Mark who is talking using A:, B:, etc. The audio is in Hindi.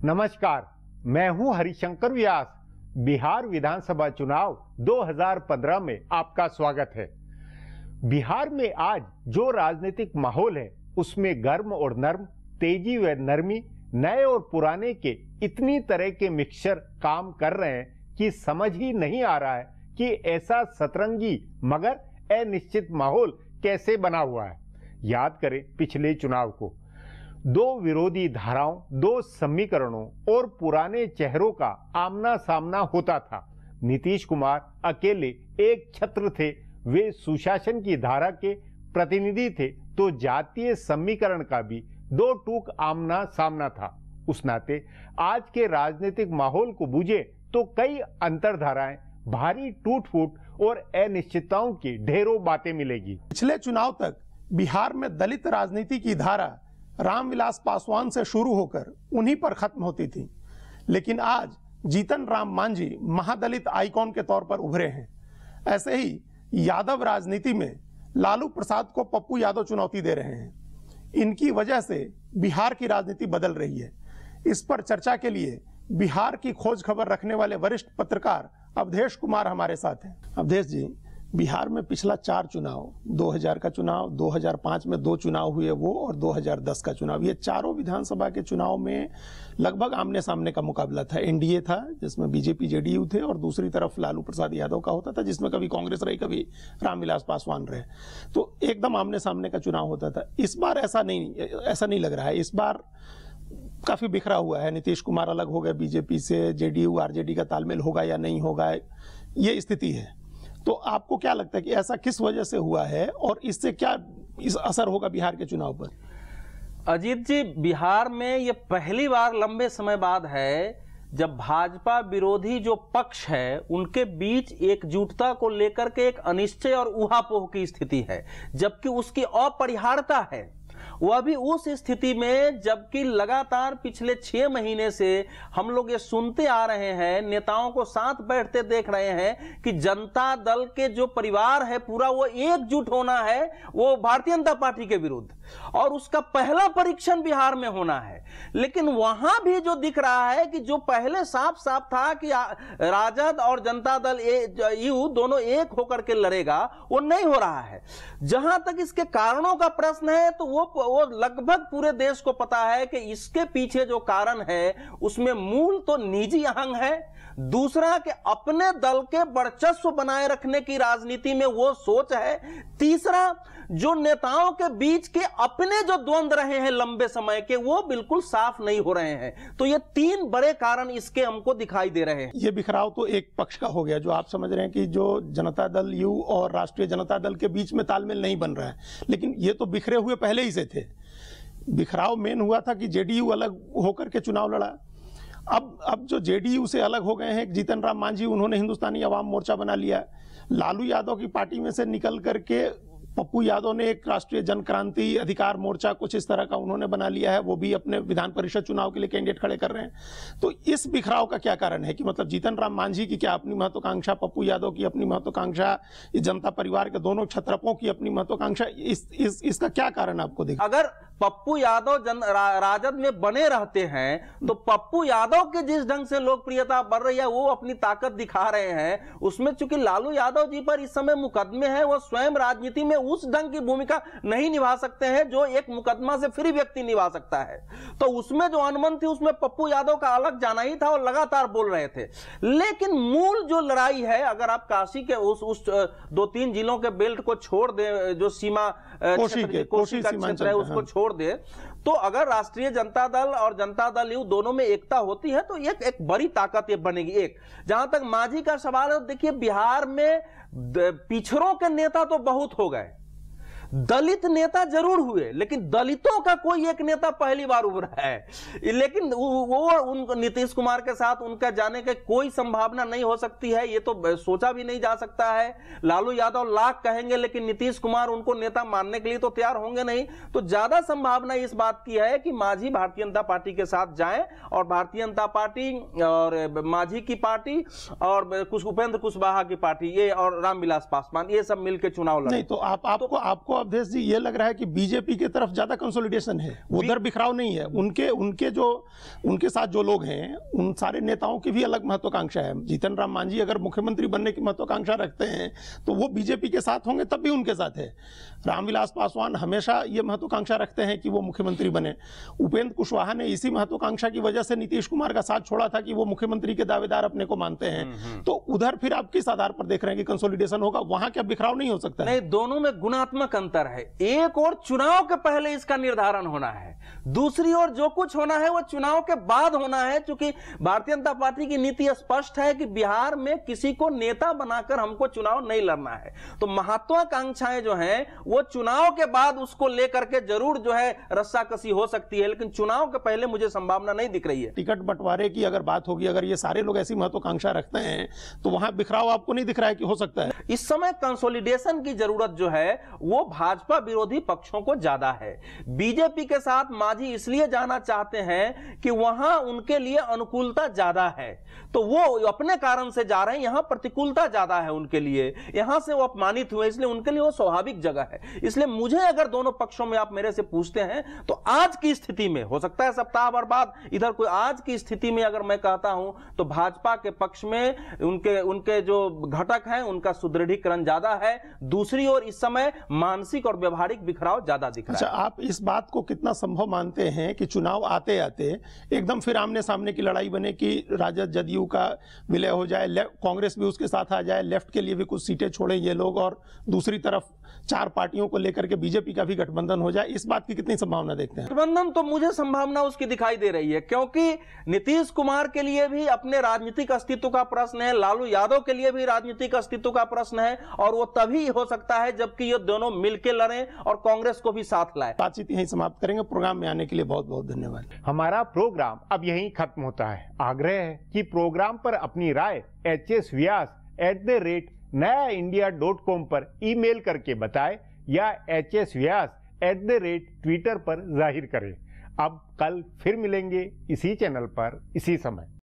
A: नमस्कार, मैं हूं हरिशंकर व्यास। बिहार विधानसभा चुनाव 2015 में आपका स्वागत है। बिहार में आज जो राजनीतिक माहौल है उसमें गर्म और नर्म, तेजी व नरमी, नए और पुराने के इतनी तरह के मिक्सचर काम कर रहे हैं कि समझ ही नहीं आ रहा है कि ऐसा सतरंगी मगर अनिश्चित माहौल कैसे बना हुआ है। याद करें पिछले चुनाव को, दो विरोधी धाराओं, दो समीकरणों और पुराने चेहरों का आमना सामना होता था। नीतीश कुमार अकेले एक छत्र थे, वे सुशासन की धारा के प्रतिनिधि थे, तो जातीय समीकरण का भी दो टूक आमना सामना था। उस नाते आज के राजनीतिक माहौल को बूझे तो कई अंतरधाराएं, भारी टूट फूट और अनिश्चितताओं की ढेरों बातें मिलेगी।
B: पिछले चुनाव तक बिहार में दलित राजनीति की धारा रामविलास पासवान से शुरू होकर उन्हीं पर खत्म होती थी, लेकिन आज जीतन राम मांझी महादलित आइकॉन के तौर पर उभरे हैं। ऐसे ही यादव राजनीति में लालू प्रसाद को पप्पू यादव चुनौती दे रहे हैं। इनकी वजह से बिहार की राजनीति बदल रही है। इस पर चर्चा के लिए बिहार की खोज खबर रखने वाले वरिष्ठ पत्रकार अवधेश कुमार हमारे साथ हैं। अवधेश जी, बिहार में पिछला 4 चुनाव, 2000 का चुनाव, 2005 में 2 चुनाव हुए वो, और 2010 का चुनाव, ये चारों विधानसभा के चुनाव में लगभग आमने सामने का मुकाबला था। एनडीए था जिसमें बीजेपी जेडीयू थे, और दूसरी तरफ लालू प्रसाद यादव का होता था जिसमें कभी कांग्रेस रही, कभी रामविलास पासवान रहे। तो एकदम आमने सामने का चुनाव होता था। इस बार ऐसा नहीं लग रहा है। इस बार काफी बिखरा हुआ है। नीतीश कुमार अलग हो गए बीजेपी से, जेडीयू आरजेडी का तालमेल होगा या नहीं होगा, ये स्थिति है। तो आपको क्या लगता है कि ऐसा किस वजह से हुआ है और इससे क्या असर होगा बिहार के चुनाव पर?
C: अजीत जी, बिहार में ये पहली बार लंबे समय बाद है जब भाजपा विरोधी जो पक्ष है उनके बीच एकजुटता को लेकर के एक अनिश्चय और ऊहापोह की स्थिति है, जबकि उसकी अपरिहार्यता है। वह भी उस स्थिति में जबकि लगातार पिछले 6 महीने से हम लोग ये सुनते आ रहे हैं, नेताओं को साथ बैठते देख रहे हैं कि जनता दल के जो परिवार है पूरा वो एकजुट होना है वो भारतीय जनता पार्टी के विरुद्ध, और उसका पहला परीक्षण बिहार में होना है। लेकिन वहां भी जो दिख रहा है कि जो पहले साफ साफ था कि राजद और जनता दल यू दोनों एक होकर के लड़ेगा, वो नहीं हो रहा है। जहां तक इसके कारणों का प्रश्न है तो वो लगभग पूरे देश को पता है कि इसके पीछे जो कारण है उसमें मूल तो निजी अहंग है, दूसरा कि अपने दल के वर्चस्व बनाए रखने की राजनीति में वो सोच है, तीसरा जो नेताओं के बीच के अपने जो द्वंद्व रहे हैं लंबे समय के वो बिल्कुल साफ नहीं हो रहे हैं। तो ये 3 बड़े कारण इसके हमको दिखाई दे रहे हैं।
B: ये बिखराव तो एक पक्ष का हो गया, जो आप समझ रहे हैं कि जो जनता दल यू और राष्ट्रीय जनता दल के बीच में तालमेल नहीं बन रहा है, लेकिन ये तो बिखरे हुए पहले ही से थे। बिखराव मेन हुआ था कि जेडीयू अलग होकर के चुनाव लड़ा। अब जो जेडीयू से अलग हो गए हैं जीतन राम मांझी, उन्होंने हिंदुस्तानी अवाम मोर्चा बना लिया। लालू यादव की पार्टी में से निकल करके पप्पू यादव ने एक राष्ट्रीय जन क्रांति अधिकार मोर्चा कुछ इस तरह का उन्होंने बना लिया है, वो भी अपने विधान परिषद चुनाव के लिए कैंडिडेट खड़े कर रहे हैं। तो इस बिखराव का क्या कारण है कि मतलब जीतन राम मांझी की क्या अपनी महत्वाकांक्षा, पप्पू यादव की अपनी महत्वाकांक्षा, जनता परिवार के दोनों क्षत्रपों की अपनी महत्वाकांक्षा, इसका क्या कारण आपको दिखा?
C: अगर पप्पू यादव राजद में बने रहते हैं तो पप्पू यादव के जिस ढंग से लोकप्रियता बढ़ रही है वो अपनी ताकत दिखा रहे हैं, उसमें चूंकि लालू यादव जी पर इस समय मुकदमे हैं, वो स्वयं राजनीति में उस ढंग की भूमिका नहीं निभा सकते हैं जो एक मुकदमा से फ्री व्यक्ति निभा सकता है। तो उसमें जो अनमन थी उसमें पप्पू यादव का अलग जाना ही था और लगातार बोल रहे थे। लेकिन मूल जो लड़ाई है, अगर आप काशी के उस 2-3 जिलों के बेल्ट को छोड़ दें, जो सीमा कोशी का क्षेत्र है उसको छोड़ दे, तो अगर राष्ट्रीय जनता दल और जनता दल यू दोनों में एकता होती है तो एक बड़ी ताकत ये बनेगी। एक जहां तक मांझी का सवाल है, देखिए बिहार में पिछड़ों के नेता तो बहुत हो गए, दलित नेता जरूर हुए, लेकिन दलितों का कोई एक नेता पहली बार उभरा है। लेकिन वो नीतीश कुमार के साथ उनका जाने की कोई संभावना नहीं हो सकती है, ये तो सोचा भी नहीं जा सकता है। लालू यादव लाख कहेंगे लेकिन नीतीश कुमार उनको नेता मानने के लिए तो तैयार होंगे नहीं। तो ज्यादा संभावना इस बात की है कि मांझी भारतीय जनता पार्टी के साथ जाएं और भारतीय जनता पार्टी और मांझी की पार्टी और उपेंद्र कुशवाहा की पार्टी ये और रामविलास पासवान ये सब मिलकर चुनाव लड़े।
B: नहीं तो आपको अवधेश जी, ये लग रहा है कि बीजेपी की तरफ ज्यादा कंसोलिडेशन है, उधर बिखराव नहीं है। उनके साथ जो लोग हैं उन सारे नेताओं की भी अलग महत्वाकांक्षा है। जीतन राम मांझी अगर मुख्यमंत्री बनने की महत्वाकांक्षा रखते हैं तो वो बीजेपी के साथ होंगे, तब भी उनके साथ है। रामविलास पासवान हमेशा ये महत्वाकांक्षा रखते हैं कि वो मुख्यमंत्री बने। उपेंद्र कुशवाहा ने इसी महत्वाकांक्षा की वजह से नीतीश कुमार का साथ छोड़ा था कि वो मुख्यमंत्री के दावेदार अपने को मानते हैं। तो उधर फिर आप किस आधार पर देख रहे हैं कि कंसोलिडेशन होगा? वहां क्या बिखराव नहीं हो सकता?
C: नहीं, दोनों में गुणात्मक अंतर है। एक और चुनाव के पहले इसका निर्धारण होना है, दूसरी ओर जो कुछ होना है वो चुनाव के बाद होना है। क्योंकि भारतीय जनता पार्टी की नीति स्पष्ट है कि बिहार में किसी को नेता बनाकर हमको चुनाव नहीं लड़ना है। तो महत्वाकांक्षाएं जो हैं वो चुनाव के बाद उसको लेकर के जरूर जो है रस्साकसी हो सकती है, लेकिन चुनाव के पहले मुझे संभावना नहीं दिख रही है।
B: टिकट बंटवारे की अगर बात होगी, अगर ये सारे लोग ऐसी महत्वाकांक्षा रखते हैं तो वहां बिखराव आपको नहीं दिख रहा है कि हो सकता है?
C: इस समय कंसोलिडेशन की जरूरत जो है वो भाजपा विरोधी पक्षों को ज्यादा है। बीजेपी के साथ मांझी इसलिए जाना चाहते हैं कि वहां उनके लिए अनुकूलता ज्यादा है, तो वो अपने कारण से जा रहे हैं। यहां प्रतिकूलता ज्यादा है उनके लिए, यहां से वो अपमानित हुए, इसलिए उनके लिए वो स्वाभाविक जगह है। इसलिए मुझे अगर दोनों पक्षों में आप मेरे से पूछते हैं तो आज की स्थिति में, हो सकता है सप्ताह भर बाद इधर कोई, आज की स्थिति में अगर मैं कहता हूं तो भाजपा के पक्ष में उनके जो घटक हैं उनका सुदृढ़ीकरण ज्यादा है। दूसरी ओर इस समय मानसिक और व्यवहारिक बिखराव ज्यादा दिख रहा है।
B: अच्छा, आप इस बात को कितना संभव मानते हैं कि चुनाव आते आते एकदम फिर आमने सामने की लड़ाई बने कि राजद जदयू का विलय हो जाए, कांग्रेस भी उसके साथ आ जाए, लेफ्ट के लिए भी कुछ सीटें छोड़े ये लोग, और दूसरी तरफ 4 पार्टियों को लेकर के बीजेपी का भी गठबंधन हो जाए? इस बात की कितनी संभावना देखते हैं?
C: गठबंधन तो मुझे संभावना उसकी दिखाई दे रही है, क्योंकि नीतीश कुमार के लिए भी अपने राजनीतिक अस्तित्व का प्रश्न है, लालू यादव के लिए भी राजनीतिक अस्तित्व का प्रश्न है, और वो तभी हो सकता है जबकि ये दोनों मिलकर लड़ें और कांग्रेस को भी साथ लाए।
B: बातचीत यहीं समाप्त करेंगे। प्रोग्राम में आने के लिए बहुत बहुत धन्यवाद।
A: हमारा प्रोग्राम अब यहीं खत्म होता है। आग्रह है कि प्रोग्राम पर अपनी राय hsvyas@nayaindia.com पर ईमेल करके बताएं या hsvyas@twitter पर जाहिर करें। अब कल फिर मिलेंगे इसी चैनल पर इसी समय।